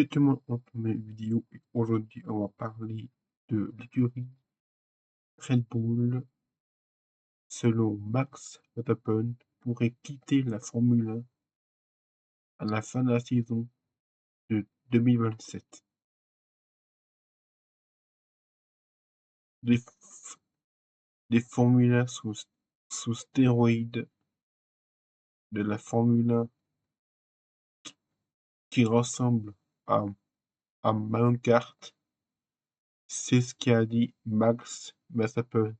Directement entre mes vidéos et aujourd'hui, on va parler de l'écurie Red Bull. Selon Max Verstappen, pourrait quitter la Formule 1 à la fin de la saison de 2027. Des, f- des Formule 1 sous stéroïdes, de la Formule 1 qui ressemble à, à Mario Kart, c'est ce qu'a dit Max Verstappen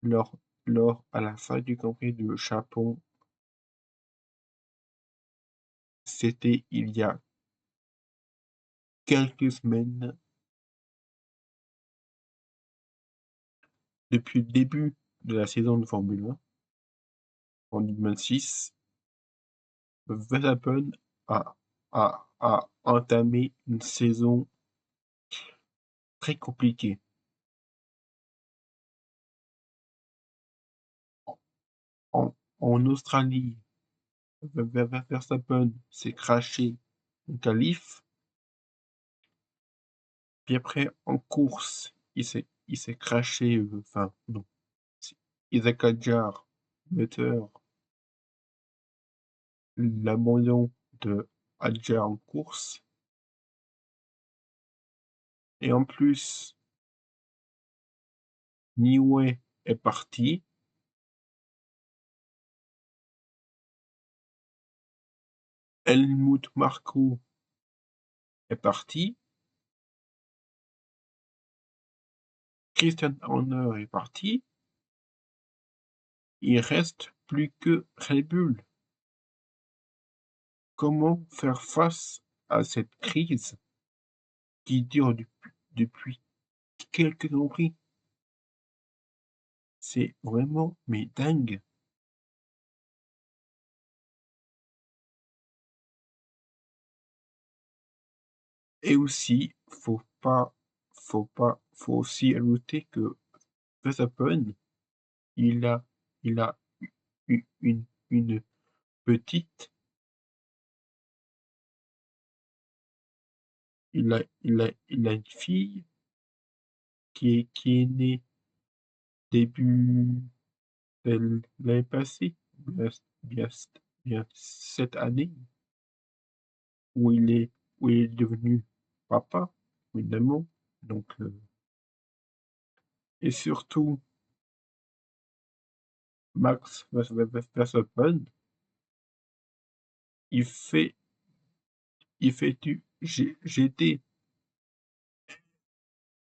lors, lors à la fin du Grand Prix de Japon. C'était il y a quelques semaines. Depuis le début de la saison de Formule 1, en 2026, Verstappen a, a entamé une saison très compliquée. En Australie, Verstappen s'est crashé en qualif, puis après en course, il s'est crashé, enfin non, Isaac Hadjar, moteur, l'abandon de Hadjar en course, et en plus, Niue est parti. Helmut Marko est parti. Christian Horner est parti. Il reste plus que Red Bull. Comment faire face à cette crise qui dure depuis quelques Grands Prix? C'est vraiment mais dingue. Et aussi, faut aussi ajouter que Verstappen, il a, il a une petite, il a une fille qui est née début de l'année passée, bien, bien, bien cette année, où il est devenu papa, évidemment. Donc, et surtout, Max Verstappen, il fait, il fait du GT.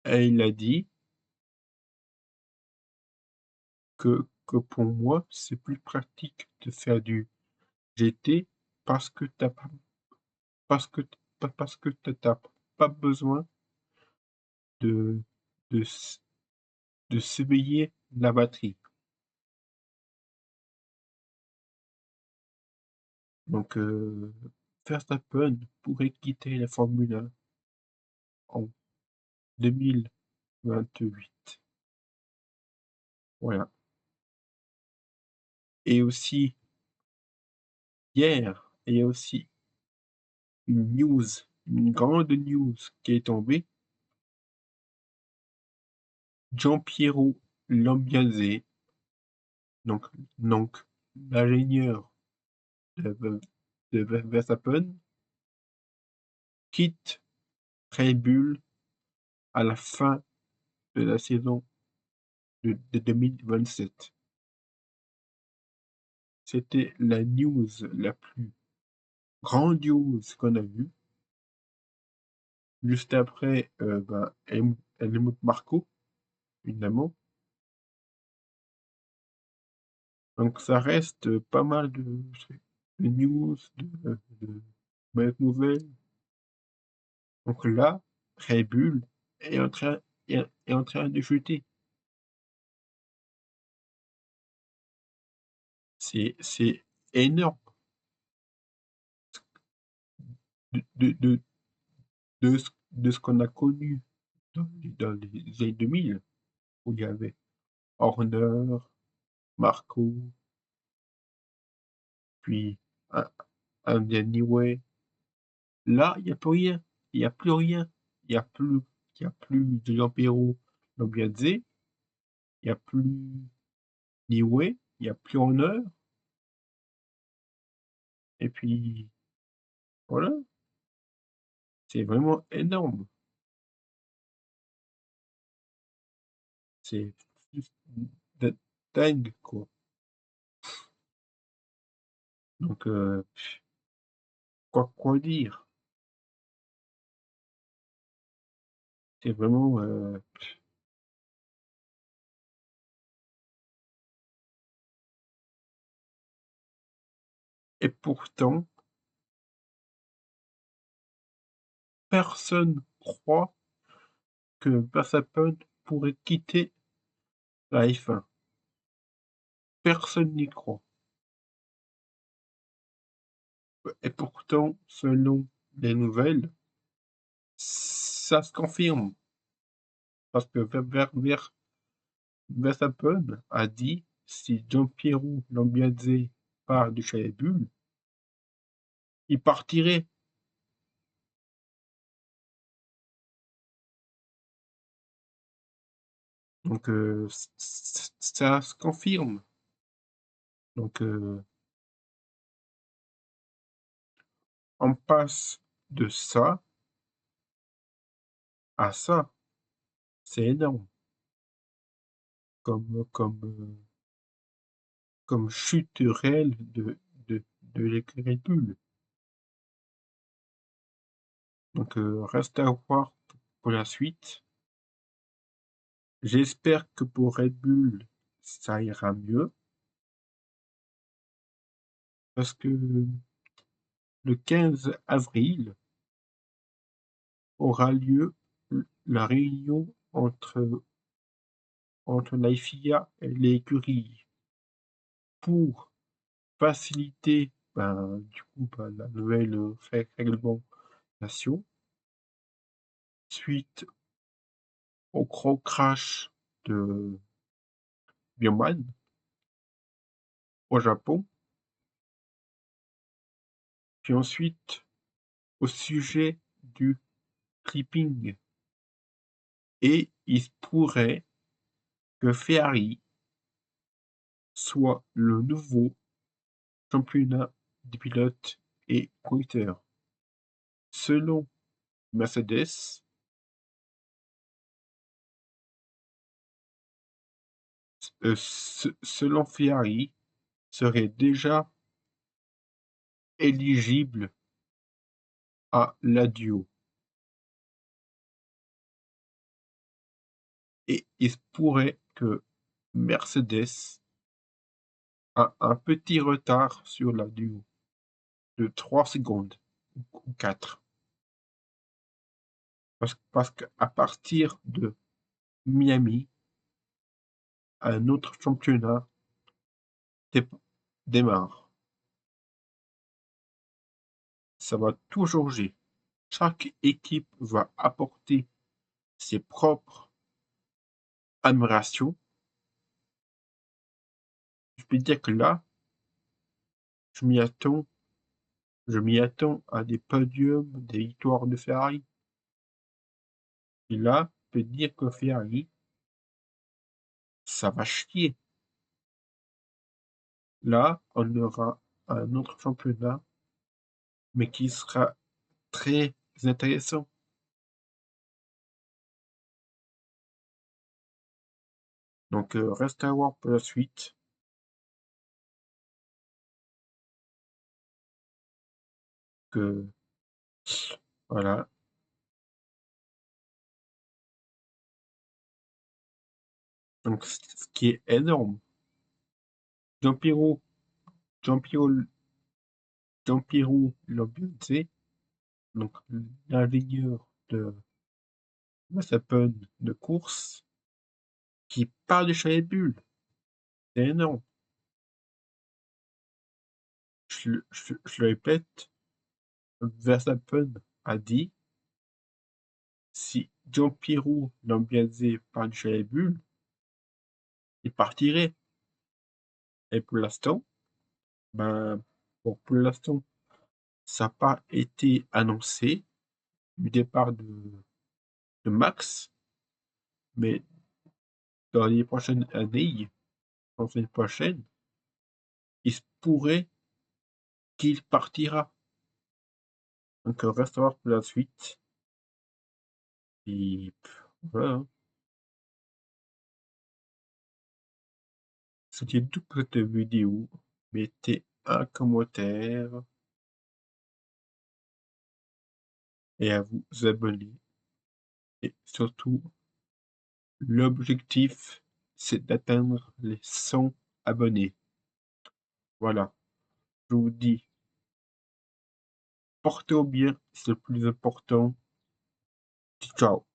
Et il a dit que pour moi, c'est plus pratique de faire du GT parce que t'as pas, parce que t'as pas besoin de, de, de s'éveiller la batterie. Donc, Verstappen pourrait quitter la Formule 1 en 2028. Voilà. Et aussi, hier, il y a aussi une grande news qui est tombée. Giampiero Lambiase, donc, donc l'ingénieur de, de Verstappen, quitte Red Bull à la fin de la saison de 2027. C'était la news la plus grandiose qu'on a vue. Juste après, Helmut Marko, évidemment. Donc ça reste pas mal de news, de bonnes nouvelles. Donc là, Red Bull est en train de chuter. C'est énorme. De, de ce qu'on a connu dans les années 2000, où il y avait Horner, Marco, puis un Newey, Là, il y a plus rien. Il y a plus rien. Il y a plus il y a plus de Gianpiero Lambiadze, il y a plus Niue, il y a plus Honor et puis voilà, c'est vraiment énorme. C'est juste d dingue, quoi. Donc quoi dire? C'est vraiment, et pourtant, personne croit que Verstappen pourrait quitter la F1. Personne n'y croit. Et pourtant, selon les nouvelles, ça se confirme. Parce que Verstappen a dit si Gianpiero Lambiadze part du chez Bull, il partirait. Donc ça se confirme. Donc on passe de ça à ça. C'est énorme comme chute réelle de l'écurie Bull. Donc reste à voir pour la suite. J'espère que pour Red Bull, ça ira mieux. Parce que le 15 avril aura lieu la réunion entre la FIA et l'écurie pour faciliter la nouvelle réglementation suite au gros crash de Bioman au Japon. Puis ensuite, au sujet du clipping. Et il se pourrait que Ferrari soit le nouveau championnat des pilotes et conducteurs. Selon Mercedes, selon Ferrari, serait déjà éligible à l'ADIO. Et il se pourrait que Mercedes a un petit retard sur l'ADIO de 3 secondes ou 4. Parce qu'à partir de Miami, un autre championnat démarre. Ça va tout changer. Chaque équipe va apporter ses propres améliorations. Je peux dire que là, je m'y attends, je m'y attends à des podiums, des victoires de Ferrari. Et là, je peux dire que Ferrari, ça va chier. Là, on aura un autre championnat, mais qui sera très intéressant. Donc, reste à voir pour la suite. Que voilà. Donc, ce qui est énorme. Giampiero, Giampiero, Giampiero Lambiase, donc l'ingénieur de Verstappen de course, qui parle de chez Bull. C'est énorme. Je le répète, Verstappen a dit si Giampiero Lambiase parle de chez Bull, il partirait. Et pour l'instant, ben, pour l'instant, ça n'a pas été annoncé du départ de Max, mais dans les prochaines années, dans l'année prochaine, il se pourrait qu'il partira. Donc, reste à voir pour la suite. Et voilà, hein. C'était tout pour cette vidéo. Mettez un commentaire et à vous abonner. Et surtout, l'objectif, c'est d'atteindre les 100 abonnés. Voilà, je vous dis, portez-vous bien, c'est le plus important. Ciao.